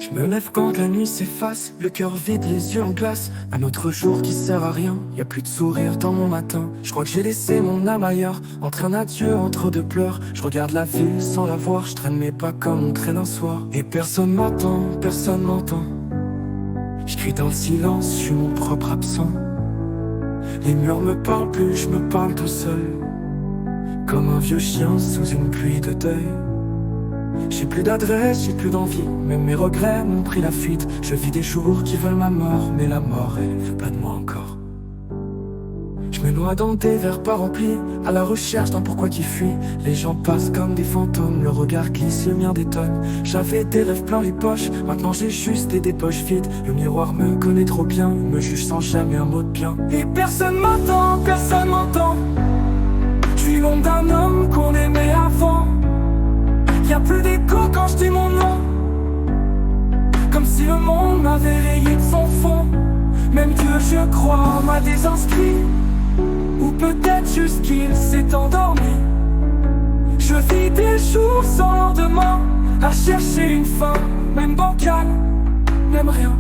Je me lève quand la nuit s'efface, le cœur vide, les yeux en glace. Un autre jour qui sert à rien, y a plus de sourire dans mon matin. Je crois que j'ai laissé mon âme ailleurs, entre un adieu, entre deux pleurs. Je regarde la ville sans la voir, je traîne mes pas comme on traîne un soir. Et personne m'entend, personne m'entend. Je crie dans le silence, je suis mon propre absent. Les murs me parlent plus, je me parle tout seul, comme un vieux chien sous une pluie de deuil. J'ai plus d'adresse, j'ai plus d'envie, même mes regrets m'ont pris la fuite. Je vis des jours qui veulent ma mort, mais la mort elle veut pas de moi encore. Je me noie dans des verres pas remplis, à la recherche d'un pourquoi qui fuit. Les gens passent comme des fantômes, le regard glisse, le mien détonne. J'avais des rêves plein les poches, maintenant j'ai juste des poches vides. Le miroir me connaît trop bien, il me juge sans jamais un mot de bien. Et personne m'entend, personne m'entend. Je suis l'ombre d'un homme qu'on aimait avant. Y'a plus d'écho quand je dis mon nom, comme si le monde m'avait rayé de son fond. Même Dieu, je crois, m'a désinscrit, ou peut-être juste qu'il s'est endormi. Je vis des jours sans lendemain, à chercher une fin, même bancale, même rien.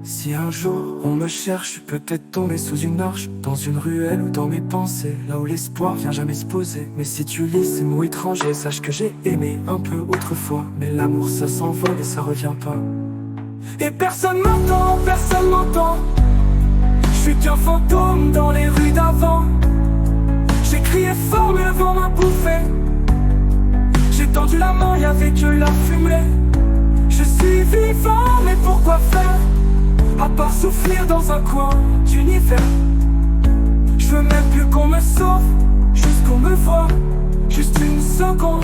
Si un jour on me cherche, je suis peut-être tombé sous une arche, dans une ruelle ou dans mes pensées, là où l'espoir vient jamais se poser. Mais si tu lis ces mots étrangers, sache que j'ai aimé un peu autrefois. Mais l'amour ça s'envole et ça revient pas. Et personne m'entend, personne m'entend. Je suis qu'un fantôme dans les rues d'avant. J'ai crié fort mais le vent m'a bouffé. J'ai tendu la main, y'avait que la fumée. Je suis vivant mais pourquoi faire, à part souffrir dans un coin d'univers. Je veux même plus qu'on me sauve, juste qu'on me voit, juste une seconde.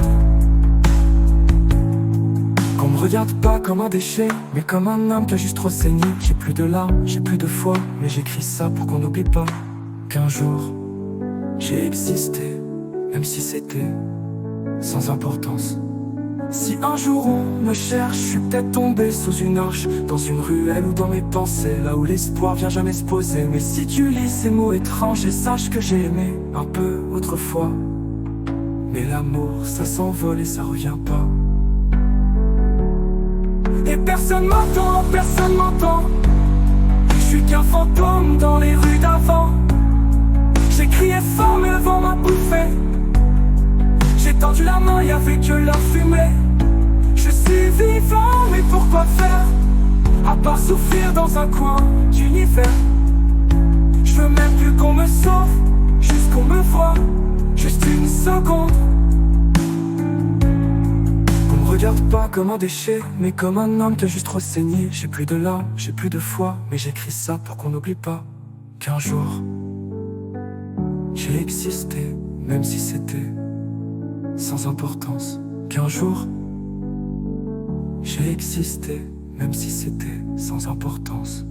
Qu'on me regarde pas comme un déchet, mais comme un homme qui a juste trop saigné. J'ai plus de larmes, j'ai plus de foi, mais j'écris ça pour qu'on n'oublie pas qu'un jour j'ai existé, même si c'était sans importance. Si un jour on me cherche, je suis peut-être tombé sous une arche, dans une ruelle ou dans mes pensées, là où l'espoir vient jamais se poser. Mais si tu lis ces mots étranges, et sache que j'ai aimé un peu autrefois. Mais l'amour ça s'envole et ça revient pas. Et personne m'entend, personne m'entend. Je suis qu'un fantôme dans les rues d'avant. J'ai crié fort mais le vent m'a bouffé. J'ai tendu la main, y'avait que la fumée. Je suis vivant, mais pourquoi faire, à part souffrir dans un coin d'univers. Je veux même plus qu'on me sauve, juste qu'on me voit, juste une seconde. Qu'on me regarde pas comme un déchet, mais comme un homme qui a juste trop saigné. J'ai plus de larmes, j'ai plus de foi, mais j'écris ça pour qu'on n'oublie pas qu'un jour j'ai existé, même si c'était sans importance. Qu'un jour j'ai existé, même si c'était sans importance.